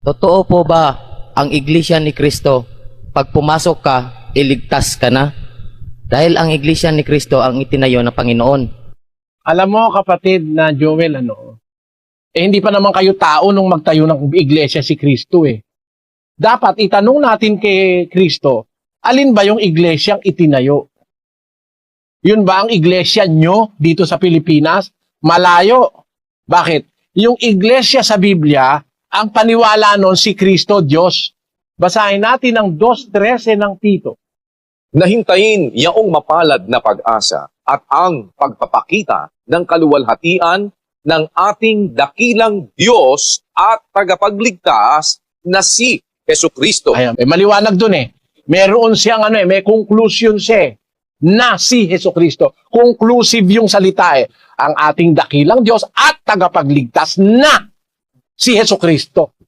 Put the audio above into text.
Totoo po ba ang Iglesia ni Kristo, pag pumasok ka, iligtas ka na? Dahil ang Iglesia ni Kristo ang itinayo ng Panginoon. Alam mo kapatid na Joel, hindi pa naman kayo tao nung magtayo ng iglesia si Kristo eh. Dapat itanong natin kay Kristo, alin ba yung iglesyang itinayo? Yun ba ang iglesia nyo dito sa Pilipinas? Malayo. Bakit? Yung iglesia sa Biblia, ang paniwala nun si Kristo Diyos. Basahin natin ang 2:13 ng Tito. Nahintayin yaong mapalad na pag-asa at ang pagpapakita ng kaluwalhatian ng ating dakilang Diyos at tagapagligtas na si Jesucristo. Ayan, maliwanag dun eh. Meron siyang may conclusion siya na si Jesucristo. Conclusive yung salita eh. Ang ating dakilang Diyos at tagapagligtas na si Jesucristo.